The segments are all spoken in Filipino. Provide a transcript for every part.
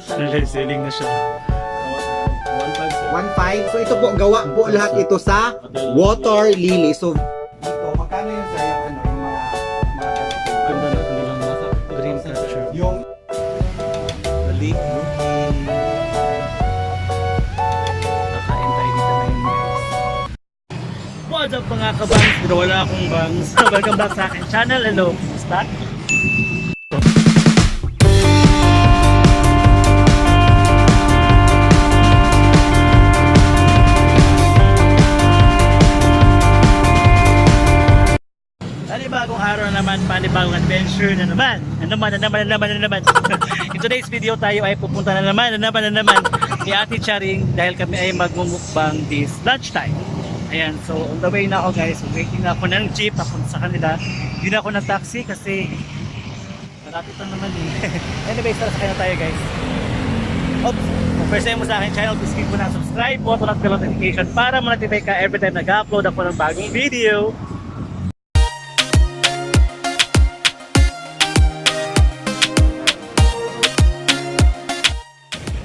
Selling na siya. 1.5. So ito po, gawa po lahat ito sa water lily. So dito, magkano yun sa yung ano, yung mga Ganda na kanilang green capture. yung Balik Bukid. Nakain tayo dito ngayon guys. What's up mga kabangs? Pero wala akong bangs. Welcome back sa akin channel. Hello. Start. Panibagong araw na naman, panibagong adventure na naman. In today's video tayo ay pupunta na naman ni Ate Charing dahil kami ay magmumukbang this lunchtime. Ayan, so on the way na ako guys. Waiting na ako ng jeep papunta sa kanila. Hindi na ako ng taxi kasi malapit lang naman eh. Anyway, tara sakay na tayo guys. Oops, kung first time mo sa akin channel, please click mo na subscribe button at bell notification para ma-notify ka every time nag-upload ako ng bagong video.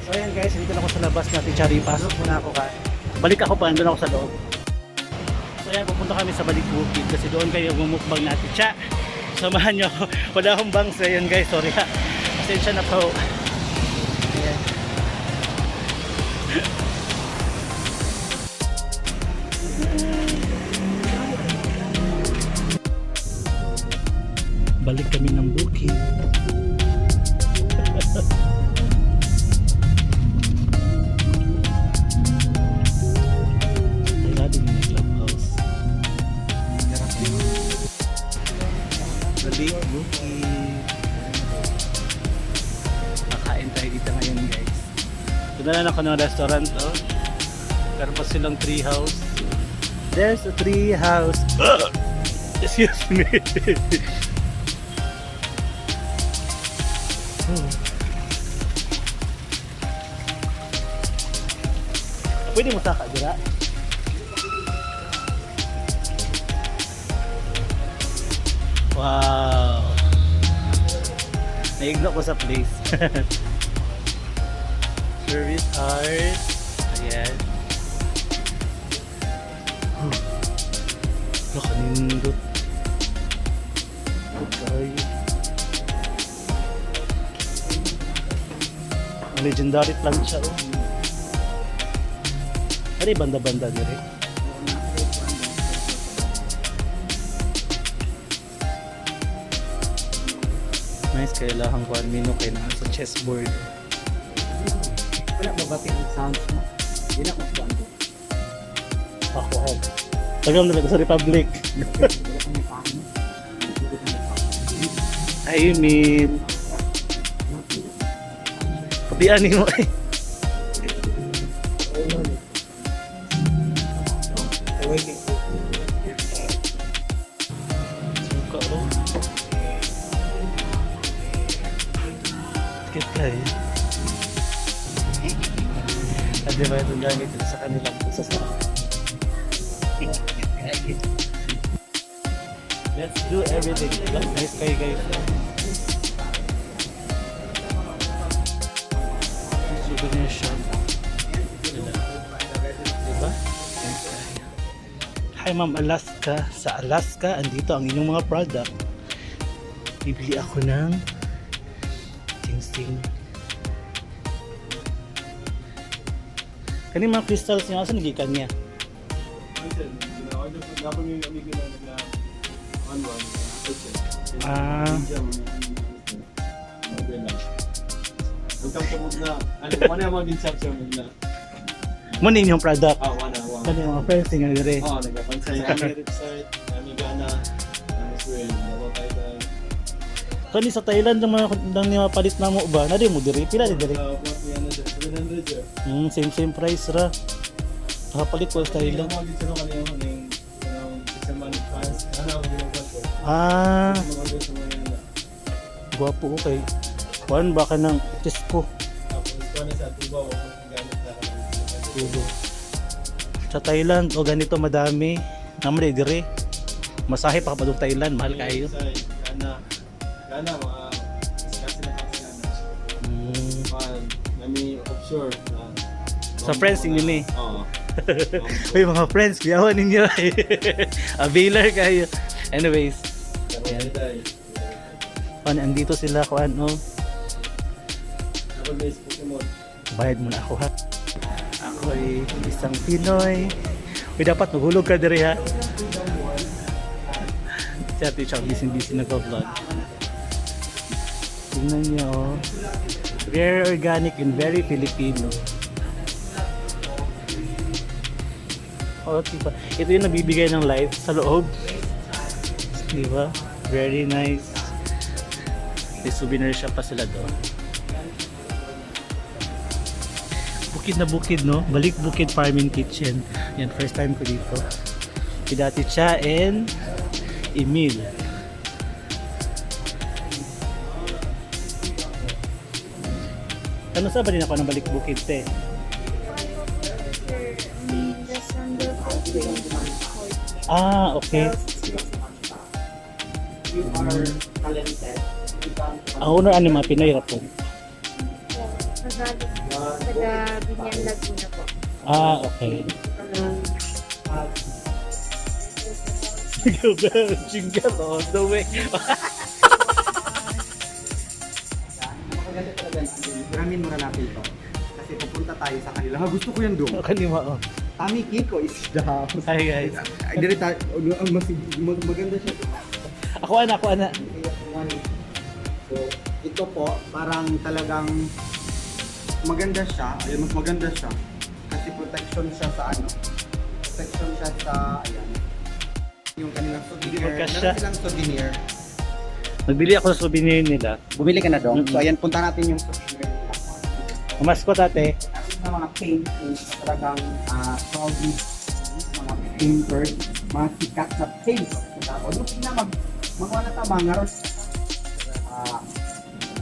So ayan guys, dito na ako sa labas natin, Charing. Pasok muna ako ka. Balik ako pa, andun ako sa loob. So ayan, pupunta kami sa Balik Bukid kasi doon kayo magmukbang natin. Cha! Samahan nyo ako. Wala akong bangs. Ayan guys, sorry ha. Pasensya na po. Ayan. Balik kami ng bukid. Balik Bukid. Nakain tayo dito ngayon guys. Tunalan ako ng restaurant oh. Meron pa silang tree house. There's a tree house. Excuse me. Pwede mo saka dira? Wow! Naiglo ko sa place. Service art. Ayan. Nakanindot. Okay. Legendary plant siya. Oh. Ano yung banda-banda dire? Nice, kailangan ko menu kayo na sa chessboard. wala mabati ang sounds mo. Hindi na magpuan doon. Ako. Tagam na lang sa Republic. I mean, kabianin mo eh. Suka oh. Tikit ka eh. At diba itong gamit ito sa kanilang pusasa. Let's do everything. Let's nice kayo guys. Souvenir shop. Diba? Hi Ma'am Alaska. Sa Alaska, andito ang inyong mga product. Bibili ako ng ginseng. Kani mga crystals niya, saan nagikan niya? Muna yung product. Muna yung mga friends nga dire. Kani sa Thailand ang mga palit na mo ba? Nadi mo dire? Pila di dire? Same price ra. Nakapalit ko sa Thailand. Guwapo ko kay Juan baka ng Tesco. Sa Thailand o ganito madami. Naman dire. Masahe pa ka pa Thailand, mahal kayo. kami offshore. Sa friends ninyo ni. Oo. Uy mga friends, biyawan ninyo. Availer kayo. Anyways, Ayan. andito sila kung ano. Ako may Pokemon. Bayad muna ako ha. Ako ay isang Pinoy. Uy, dapat maghulog ka diri ha. Si Ate Chang, busy nag-vlog. Tingnan niyo oh. Very organic and very Filipino. Oh, diba? Ito yung nabibigay ng light sa loob. Diba? Very nice. May souvenir shop pa sila doon. Bukid na bukid, no? Balik Bukid Farming Kitchen. Yan, first time ko dito. With Ate Cha and Emil. Ano sa ba din ako ng Balik Bukid, te? Ah, okay. You are talented. Ang owner ano mga Pinoy ra po. Taga Binyan Laguna po. Ah, okay. Jingle all the way. Maganda talaga. Gramin muna natin ito. Kasi pupunta tayo sa kanila. Ha, gusto ko yan doon. Kanima oh. Tami Kiko is down. Hi guys. Ay, dito tayo. Maganda siya. Ako ana. So, ito po, parang talagang maganda siya. Ayun, mas maganda siya. Kasi protection siya sa ano. Protection siya sa, ayan. Yung kanilang souvenir. Magkasya. Meron silang souvenir. Nagbili ako ng souvenir nila. Bumili ka na doon. Mm-mm. So, ayan, punta natin yung souvenir nila. Maskot ate. Na mga paintings na talagang solid, mga painters, mga sikat na paint. O doon sila magawa na tama nga ron.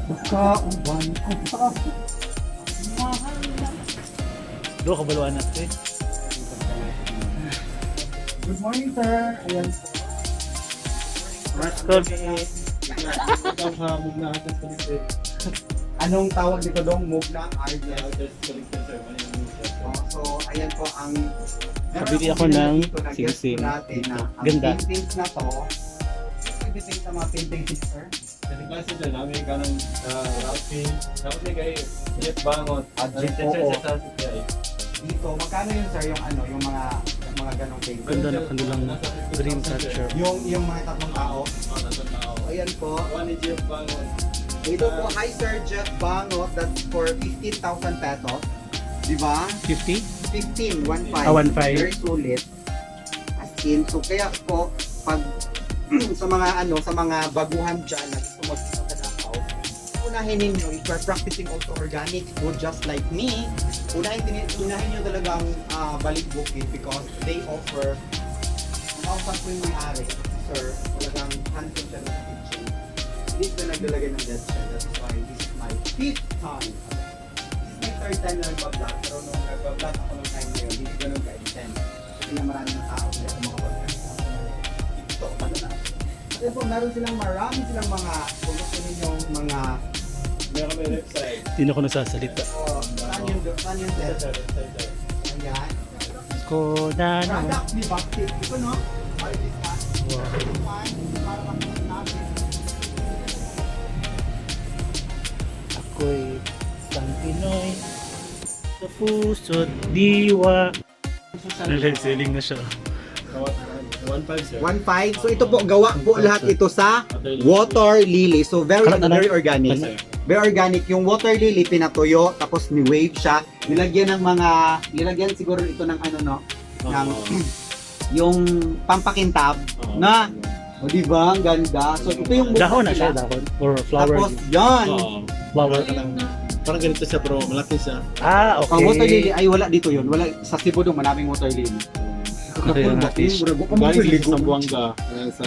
Bukauban ko pa. Mahal na. Do ka baluan natin. Good morning, sir. Ayan po. Maskot. Ikaw sa mugna atas kalikter. Anong tawag dito dong? Move na? Atas kalikter sir. So, ayan po ang Kabili ako ng dito na guest singsing. natin na ang Ganda. paintings na to. Pwede tingin sa mga paintings, sir. Kasi klase sir, namin ka ng Rafi. Dapat may kayo, Jeff Bangot. Jeff, oo. Sir. Dito, magkano yun, sir, yung mga ganong paintings? Ganda na kanilang green texture. Yung mga tatlong tao. Nasaan tao. Ayan po. One ni Jeff Bangot. Ito po, hi Sir Jeff Bangot, that's for 15,000 pesos. Diba? 50? 15, 1.5. Ah, 1.5. Very sulit. As in, so kaya po, pag sa mga baguhan dyan na gusto magpunta sa Davao, unahin ninyo, if you're practicing also organic food just like me, unahin nyo talagang Balik Bukid because they offer, na-offer ko yung may-ari, sir, talagang hands-on siya ng kitchen. Hindi na naglalagay ng dead cell, that's why this is my 5th time. This is my 3rd time na nagpa-vlog, pero nung nagpa-vlog ako ng time na yun, hindi ganun ka-intense. Kasi na maraming tao, hindi ako makapag-vlog. Ito, ano na. Kasi po, meron silang marami silang mga, kung gusto ninyong mga, Meron kami left side. Hindi na ako nagsasalita. saan yung dead cell? Ayan. Ko na no. Product ni Bakit. Ito no? Artist ka. Wow. Para makita natin. Ako'y isang Pinoy sa puso't diwa. Nag-selling na siya. 1.5 sir. 1.5. So ito po, gawa po lahat ito sa water lily. So very organic. Very organic. Yung water lily, pinatuyo, tapos ni-wave siya. Nilagyan siguro ito ng ano no? Ng, yung pampakintab na, o diba, ang ganda. So ito yung Dahon na siya, dahon. Or flower. Tapos yan. Flower. Parang ganito siya pero malaki siya. Ah, okay. Ang water lily, ay wala dito yun. Wala, sa Cebu doon, maraming water lily. Okay, ang fish. Galing sa Buanga. Sa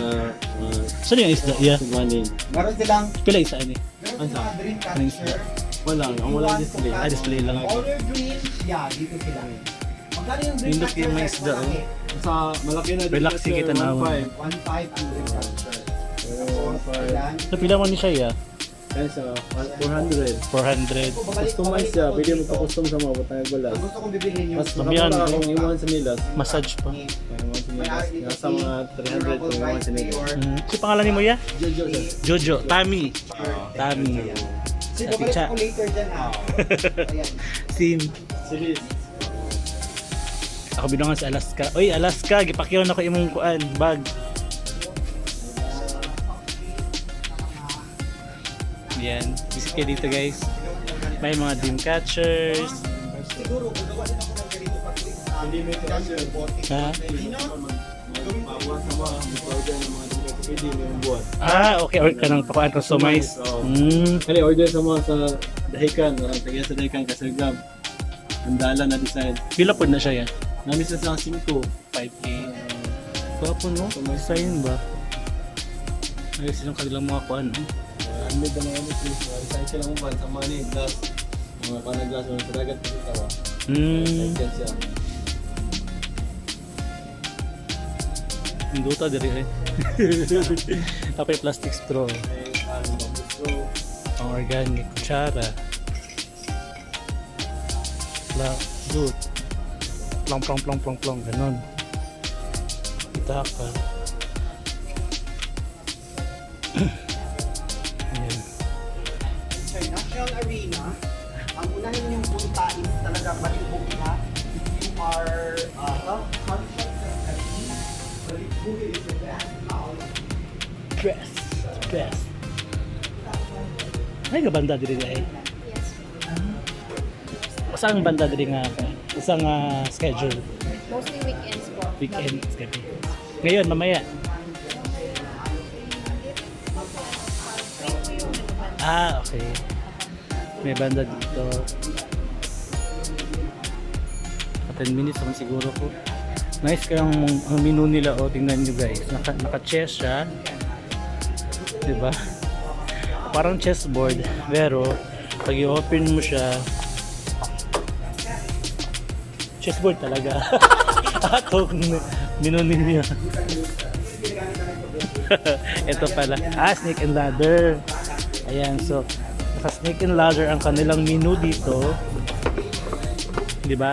Saan yung isda? Yeah. Subaning. Meron silang, Pila isa ini? meron silang drink Ano yung catcher. Wala. Ang wala display. Ah, display lang. Color green, yeah, dito sila. Magkano yung drink Nindot yung mais daw. Sa malaki na Relax sir, kita na. 1.5. 1.5 ang drink catcher. Tapos, 1.5. ilan? Napila mo ni siya, yeah. Kaya sa 400. 400. Customize siya, pwede mo pa-custom sa mga butang balas. Ang gusto kong bibilhin yung Mas Mabiyan. makamura akong iwan sa Milas. Massage pa. Iwan sa Milas. Nasa mga 300 kung iwan sa Milas. Si pangalan ni mo ya? Jojo sir. Jojo. Tami. Tami. Sige, babalik Cha. ako later dyan ha. Ayan. Sim. Sige. Ako binungan sa Alaska. Oy, Alaska, gipakyaw na ko imong kuan, bag. Yan, visit kayo dito guys. May mga dream catchers. Siguro, gagawa din ako ng ganito pag Hindi may kasya. Ha? Mabuhat sa mga order ng mga dito. Pwede mo yung buhat. Ah, okay. Or ka nang pakuan customize. Kaya order sa mga sa dahikan. Walang tagay sa dahikan kasi gam. Mandala na design. Pila po na siya yan? Namis na sa 5. 5K. Kapo no? Design ba? Ayos silang kanilang mga kuan. Handmade na mga nito. Recycle lang mo ba sa money, glass. Mga panaglas, mga sadagat kasi tawa. Recycle siya. Induta diri eh. Tapay plastic straw. May so, Ang organic kutsara. Dude. Plong. Ganon. Kita ka. Ayan. Sa National Arena, ang unahin niyong punta is talaga Balik Bukid ha. If you are conscious of Balik Bukid is the best house. Best. Ay, ka banda diri ay. Yes. Saan banda diri nga? Isang schedule. Mostly weekends po. Weekend schedule. Ngayon, mamaya. Ah, okay. May banda dito. 10 minutes naman siguro po. Nice kayang ang menu nila. O, tingnan nyo guys. Naka-chess siya. Diba? Parang chessboard. Pero, pag i-open mo siya, chessboard talaga. Atong menu niya. Ito pala. Snake and ladder. Ayan, so naka-snake and ladder ang kanilang menu dito. Di ba?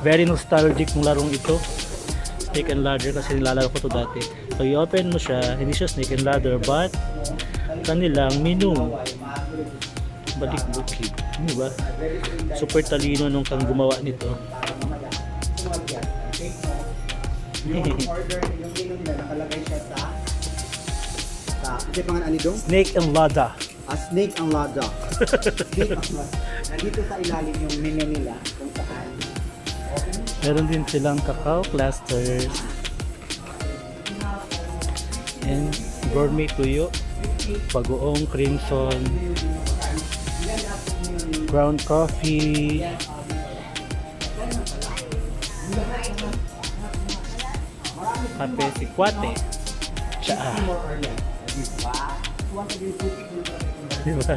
Very nostalgic ng larong ito. Snake and ladder kasi nilalaro ko to dati. So i-open mo siya, hindi siya snake and ladder but kanilang menu. Balik Bukid. Di ba? Super talino nung kang gumawa nito. Yung order, yung menu nila nakalagay siya sa kasi pangan anidong? Snake and ladder. Snake ang lada. Snake ang lada. Nandito sa ilalim yung menu nila kung saan. Meron din silang cacao clusters and gourmet tuyo, bagoong crimson, ground coffee, kape si Kwate, tsaa. Diba?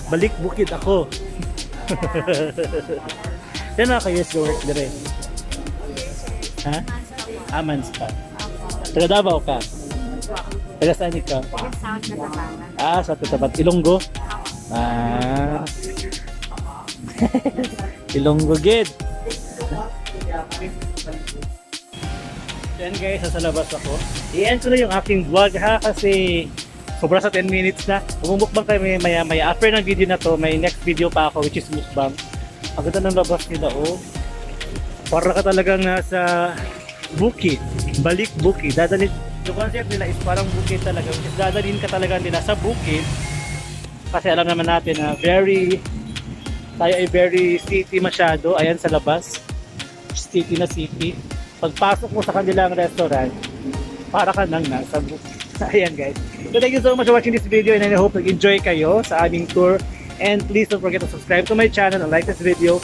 Balik Bukid ako. Yan na kayo sa work dire. Ha? Amans pa. Taga Davao ka? Taga saan ka? Sound na tabangan. Sa Tatabat. Ilonggo? Ilonggo gid. Yan guys, sa labas ako. I-end ko na yung aking vlog ha kasi sobra sa 10 minutes na. Mukbang tayo maya. After ng video na to, may next video pa ako which is mukbang. Ang ganda ng labas nila oh. Para ka talagang nasa bukid. Balik Bukid. Dadalhin, yung concept nila is parang bukid talaga. Which is dadalhin ka talaga nila sa bukid. Kasi alam naman natin na tayo ay very city masyado. Ayan sa labas. City na city. Pagpasok mo sa kanilang restaurant, para ka nang nasa bukid. Ayan guys. So thank you so much for watching this video and I hope nag-enjoy kayo sa aming tour. And please don't forget to subscribe to my channel and like this video.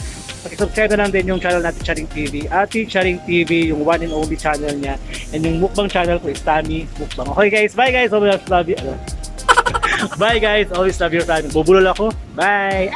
Pakisubscribe na lang din yung channel natin Charing TV. Ate Charing TV, yung one and only channel niya. And yung mukbang channel ko is Tami Mukbang. Okay guys, bye guys. Always love you. Bye guys, always love your time. Bubulol ako. Bye!